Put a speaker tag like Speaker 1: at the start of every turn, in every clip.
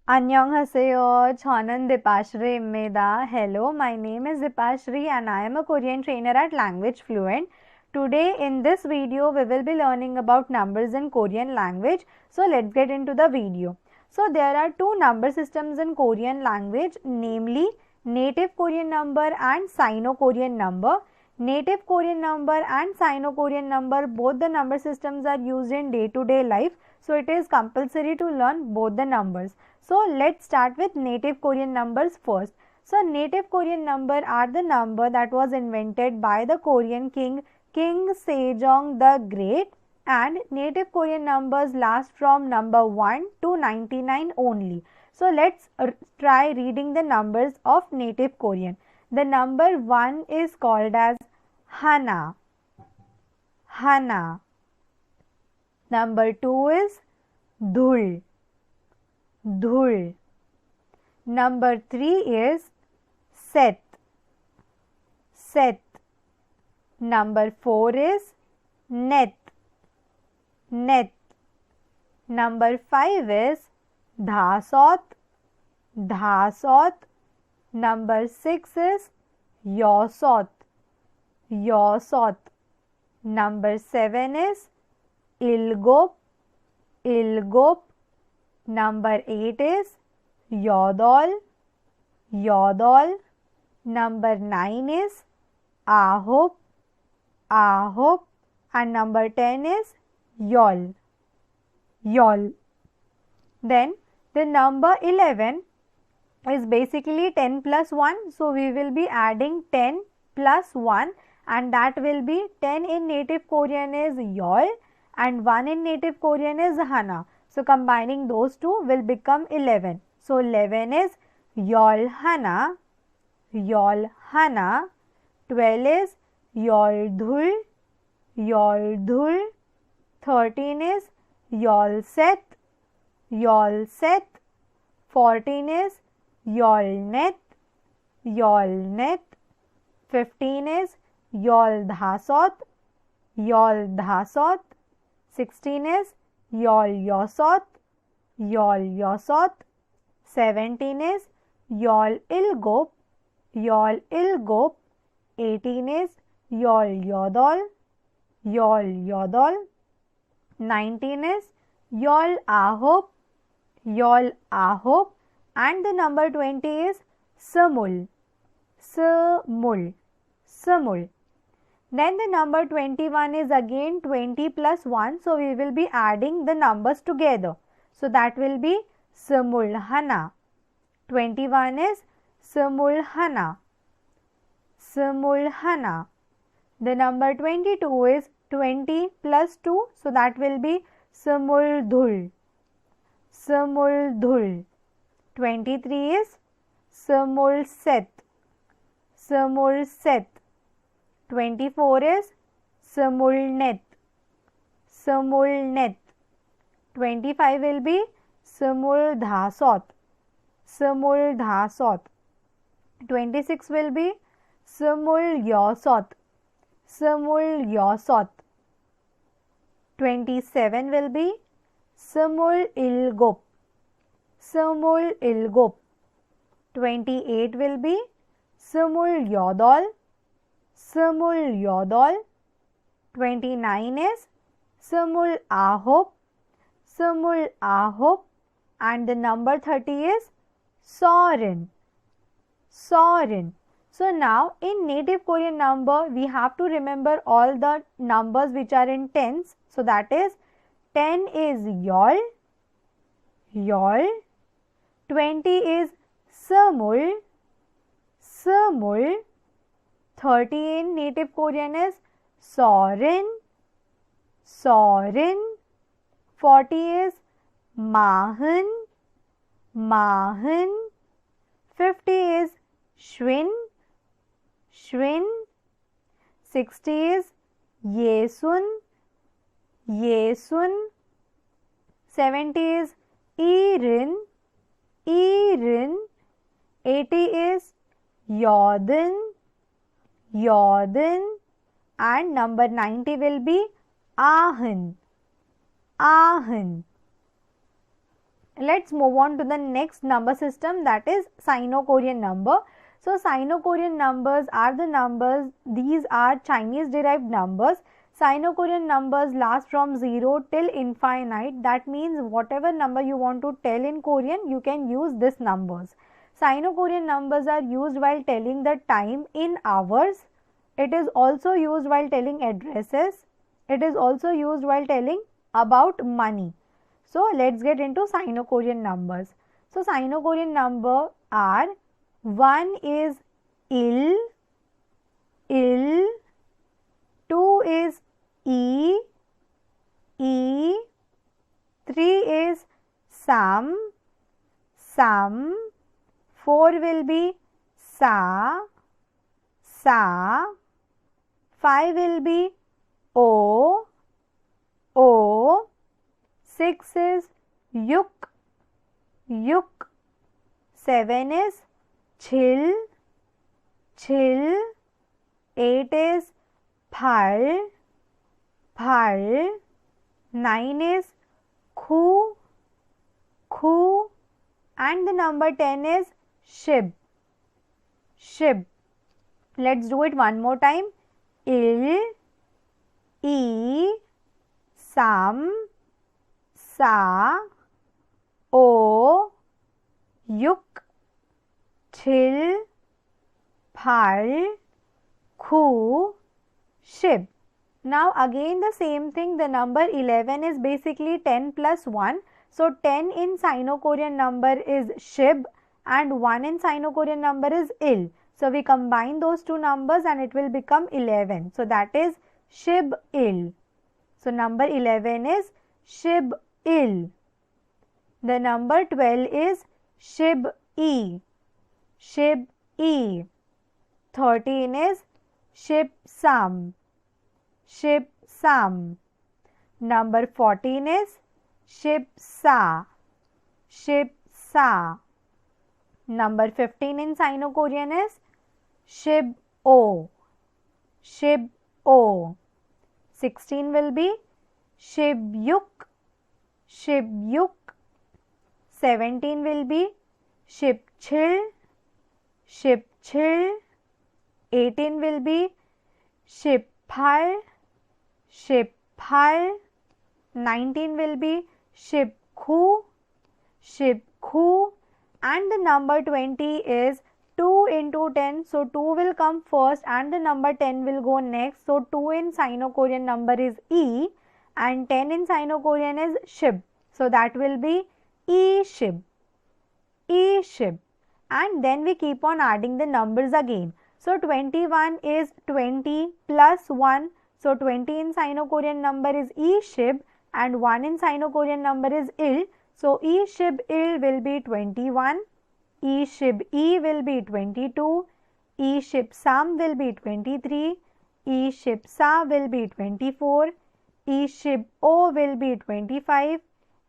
Speaker 1: Annyeonghaseyo, Chonan Dipashri Immeda. Hello, my name is Dipashri and I am a Korean trainer at Language Fluent. Today in this video, we will be learning about numbers in Korean language. So let's get into the video. So there are two number systems in Korean language, namely Native Korean number and Sino-Korean number. Native Korean number and Sino-Korean number, both the number systems are used in day-to-day life. So it is compulsory to learn both the numbers. So let's start with Native Korean numbers first. So Native Korean number are the number that was invented by the Korean king Sejong the Great, and Native Korean numbers last from number 1 to 99 only. So let's try reading the numbers of Native Korean. The number 1 is called as Hana. Hana. Number 2 is Dhul. Dhul. Number 3 is Set. Set. Number 4 is Net. Net. Number 5 is Dhasot. Dhasot. Number 6 is Yosot. Yosot. Number 7 is Ilgop. Ilgop. Number 8 is Yodol. Yodol. Number 9 is Ahop. Ahop. And number 10 is Yol. Yol. Then the number 11 is basically 10 plus 1. So we will be adding 10 plus 1, and that will be 10 in Native Korean is Yol and 1 in Native Korean is Hana. So combining those two will become 11. So 11 is Yol Hana. Yol Hana. 12 is Yol Dhul. Yol Dhul. 13 is Yol Set. Yol Set. 14 is Yol Net. Yol Net. 15 is Yol Dhasot. Yol Dhasot. 16 is Yol Yosot. Yol Yosot. 17 is Yol Ilgop. Yol Ilgop. 18 is Yol Yodol. Yol Yodol. 19 is Yol Ahop. Yol Ahop. And the number 20 is Samul. Samul. Samul. Then the number 21 is again 20 plus 1. So we will be adding the numbers together. So that will be Samulhana. 21 is Samulhana. Samulhana. The number 22 is 20 plus 2. So that will be Samuldhul. Samuldhul. 23 is Samulset. Samulset. 24 is Samulnet. Samulnet. 25 will be Samuldhasot. Samuldhasot. 26 will be Samulyosot. Samulyosot. 27 will be Samulilgop. Samulilgop. 28 will be Samulyodol. Samulyodol. 29 is Samul Ahop. Samul Ahop. And the number 30 is Sorin. Sorin. So now in Native Korean number, we have to remember all the numbers which are in tens. So that is 10 is Yol. Yol. 20 is Samul. Samul. 30 in Native Korean is Sorin. Sorin. 40 is Mahan. Mahan. 50 is Shwin. Shwin. 60 is Yesun. Yesun. 70 is Irin. Irin. 80 is Yodin. Yodin. And number 90 will be Ahan. Ahan. Let's move on to the next number system, that is Sino-Korean number. So Sino-Korean numbers are the numbers, these are Chinese derived numbers. Sino-Korean numbers last from 0 till infinite. That means whatever number you want to tell in Korean, you can use these numbers. Sino-Korean numbers are used while telling the time in hours. It is also used while telling addresses. It is also used while telling about money. So let's get into Sino-Korean numbers. So Sino-Korean number are 1 is il, 2 is e, 3 is sam, 4 will be sa, 5 will be o, 6 is yuk, 7 is chill, 8 is phal, 9 is khu, and the number 10 is shib. Let's do it one more time. Il, e, sam, sa, o, yuk, chill, phal, khu, shib. Now again the same thing, the number 11 is basically 10 plus 1. So 10 in Sino-Korean number is shib and 1 in Sino-Korean number is il. So we combine those two numbers and it will become 11. So that is shib il. So number 11 is shib il. The number 12 is shib e. 13 is shib sam. Number 14 is shib sa. Number 15 in Sino-Korean is shib o. 16 will be shib yuk. 17 will be shib chill. 18 will be shib phal. 19 will be shib khu. And the number 20 is 2 into 10. So 2 will come first and the number 10 will go next. So 2 in Sino-Korean number is e and 10 in Sino-Korean is shib. So that will be e shib. And then we keep on adding the numbers again. So 21 is 20 plus 1. So 20 in Sino-Korean number is e shib and 1 in Sino-Korean number is il. So e shib il will be 21, e shib e will be 22, e shib sam will be 23, e shib sa will be 24, e shib o will be 25,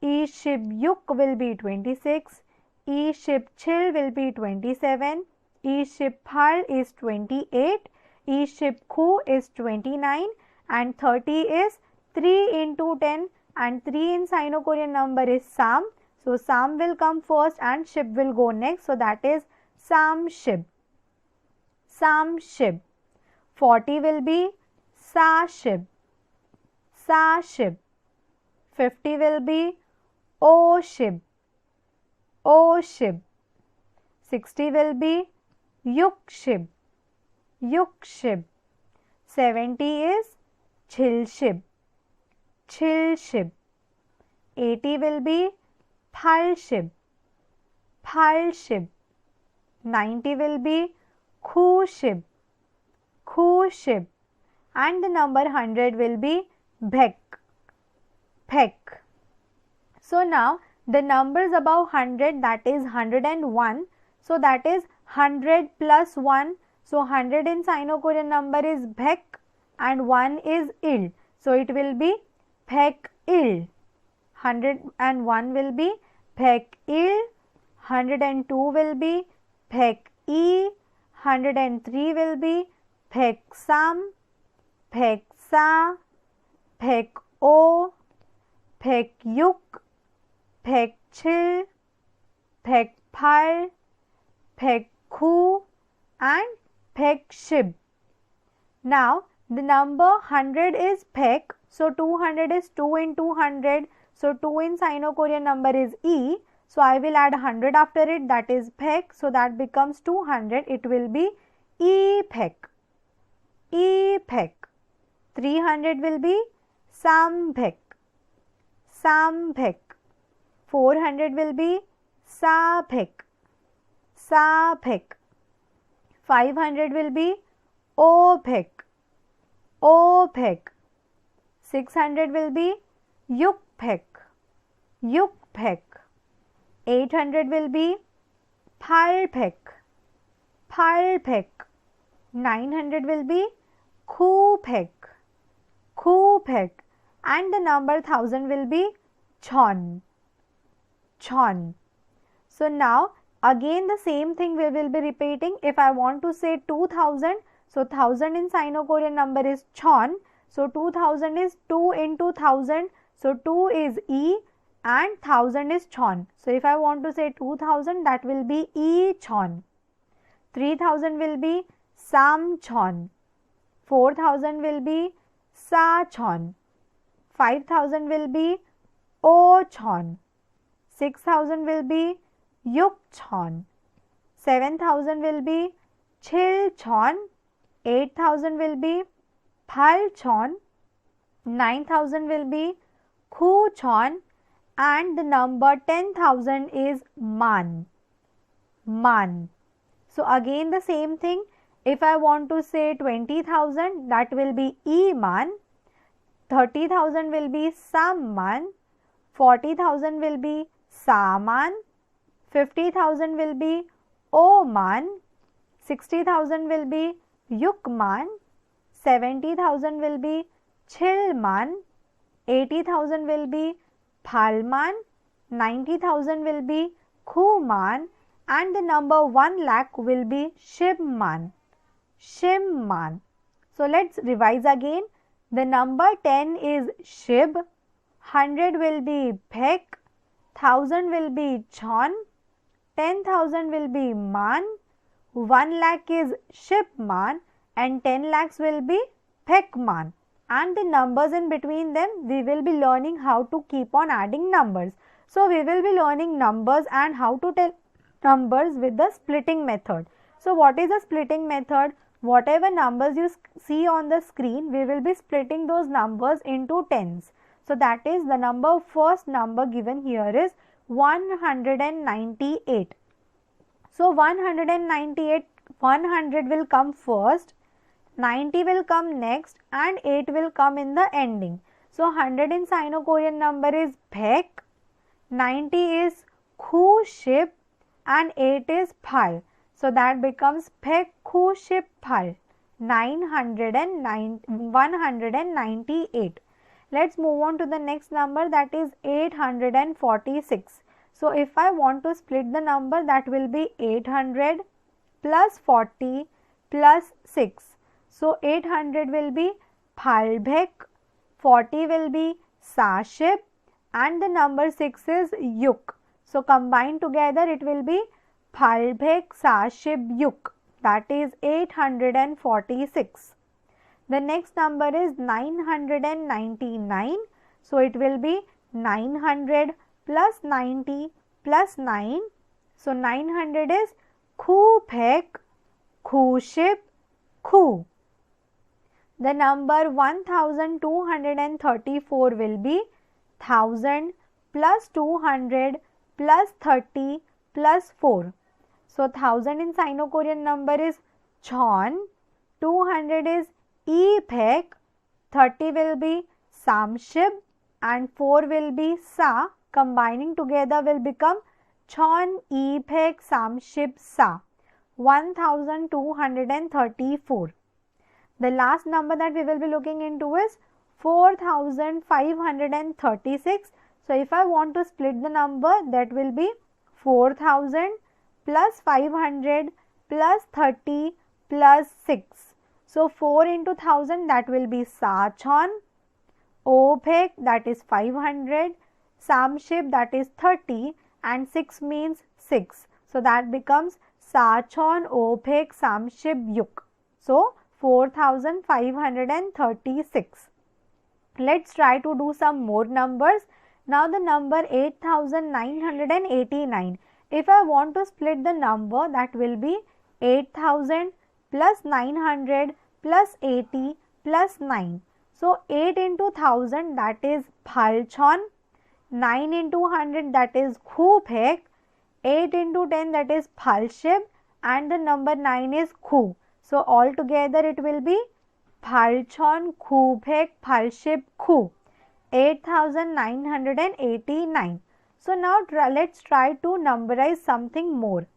Speaker 1: e shib yuk will be 26, e shib chill will be 27, e shib phal is 28, e shib khu is 29 and 30 is 3 into 10. And 3 in Sino-Korean number is sam. So sam will come first and shib will go next. So that is sam shib. 40 will be sa shib. 50 will be o shib. 60 will be yuk shib. 70 is chill shib. 80 will be phal shib. 90 will be khu shib. And the number 100 will be bhek. So now the numbers above 100, that is 101. So that is 100 plus 1. So 100 in Sino-Korean number is bhek and 1 is il. So it will be bhek il. 101 will be bhek il. 102 will be bhek e. 103 will be bhek sam, bhek sa, bhek o, bhek yuk, bhek chil, phek phal, phek khu, and phek shib. Now the number 100 is phek, so 200 is 2 into 100, so 2 in Sino-Korean number is E, so I will add 100 after it, that is phek, so that becomes 200, it will be E phek, E phek. 300 will be sam phek, sam phek. 400 will be sa phek, sa phek. 500 will be o phek, o phek. 600 will be yuk phek, yuk phek. 800 will be phal phek, phal phek. 900 will be khu phek, khu phek. And the number 1000 will be chon, chon. So now again the same thing we will be repeating. If I want to say 2000, so 1000 in Sino-Korean number is chon, so 2000 is 2 into 1000, so 2 is E and 1000 is chon. So if I want to say 2000, that will be E chon. 3000 will be sam chon. 4000 will be sa chon. 5000 will be o chon. 6000 will be yuk chon. 7000 will be chil chon. 8000 will be phal chon. 9000 will be khu chon. And the number 10,000 is man, man. So again the same thing. If I want to say 20,000, that will be E man. 30,000 will be sam man. 40,000 will be sa man. 50,000 will be o man. 60,000 will be yuk man. 70,000 will be chil man. 80,000 will be phal man. 90,000 will be khu man. And the number 1 lakh will be shib man, shim man. So let's revise again. The number 10 is shib, 100 will be phek, 1000 will be chon, 10,000 will be man, 1 lakh is shib man, and 10 lakhs will be phek man. And the numbers in between them, we will be learning how to keep on adding numbers. So we will be learning numbers and how to tell numbers with the splitting method. So what is the splitting method? Whatever numbers you see on the screen, we will be splitting those numbers into tens. So that is the number, first number given here is 198. So 198, 100 will come first, 90 will come next, and 8 will come in the ending. So 100 in Sino-Korean number is phek, 90 is khu shib, and 8 is phal. So that becomes phek khu shib phal, 198. Let's move on to the next number, that is 846. So if I want to split the number, that will be 800 plus 40 plus 6. So 800 will be phal phek, 40 will be sa shib, and the number 6 is yuk. So combined together it will be phal phek sa shib yuk, that is 846. The next number is 999. So it will be 900 plus 90 plus 9. So 900 is khu phek, khu shib, khu. The number 1234 will be 1000 plus 200 plus 30 plus 4. So 1000 in Sino-Korean number is chon, 200 is E phek, 30 will be sam shib, and 4 will be sa. Combining together will become chon E phek sam shib sa, 1234. The last number that we will be looking into is 4536. So if I want to split the number, that will be 4000 plus 500 plus 30 plus 6. So 4 into 1000, that will be sa chon, o phek, that is 500, Samship, that is 30, and 6 means 6. So that becomes Sachon Ophek Samship Yuk. So 4536. Let's try to do some more numbers. Now the number 8989. If I want to split the number, that will be 8000 plus 900 plus 80 plus 9. So 8 into 1000, that is Phalchon. 9 into 100, that is Khupek. 8 into 10, that is Phalship, and the number 9 is Khu. So altogether it will be Phalchon Khupek Phalship Khu. 8989. So now let's try to numberize something more,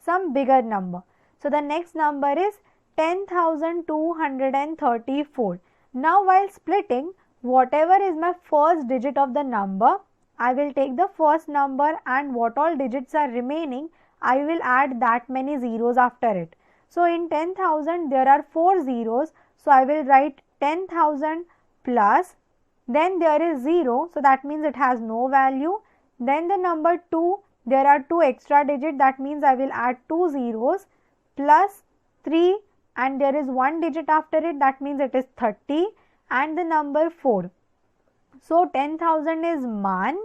Speaker 1: some bigger number. So the next number is 10,234. Now while splitting, whatever is my first digit of the number, I will take the first number, and what all digits are remaining, I will add that many zeros after it. So in 10,000 there are 4 zeros, so I will write 10,000 plus, then there is 0, so that means it has no value. Then the number 2, there are 2 extra digits, that means I will add 2 zeros, plus 3, and there is 1 digit after it, that means it is 30, and the number 4. So 10,000 is Man,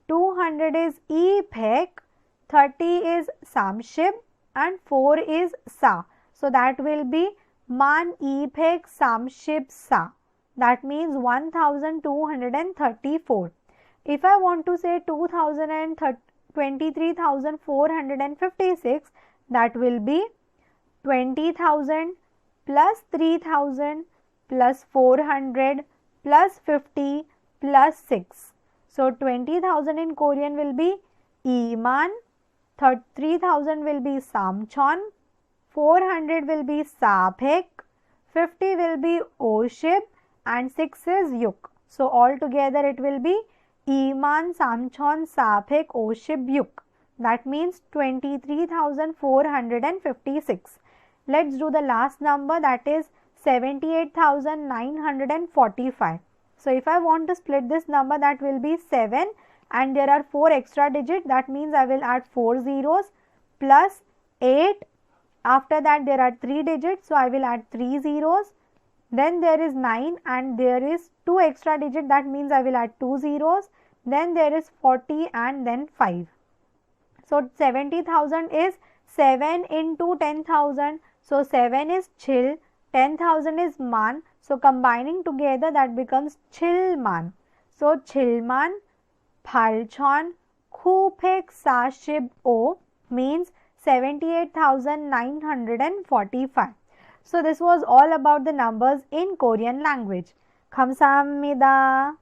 Speaker 1: 200 is Ephek, 30 is Samship, and 4 is Sa. So that will be Man Ephek Samship Sa. That means 1234. If I want to say 23,456, that will be 20,000 plus 3,000 plus 400 plus 50 plus 6. So 20,000 in Korean will be Iman, 3,000 will be Samchon, 400 will be Saphek, 50 will be Oshib, and 6 is Yuk. So altogether it will be Iman, Samchon, Saphek, Oshib, Yuk. That means 23,456. Let's do the last number, that is 78,945. So if I want to split this number, that will be 7, and there are 4 extra digits, that means I will add 4 zeros plus 8. After that there are 3 digits, so I will add 3 zeros. Then there is 9, and there is 2 extra digits, that means I will add 2 zeros. Then there is 40, and then 5. So 70,000 is 7 into 10,000. So 7 is Chil, 10,000 is Man. So combining together, that becomes Chilman. So Chilman Phalchon Khupek Sashib O means 78,945. So this was all about the numbers in Korean language. Kamsahamnida.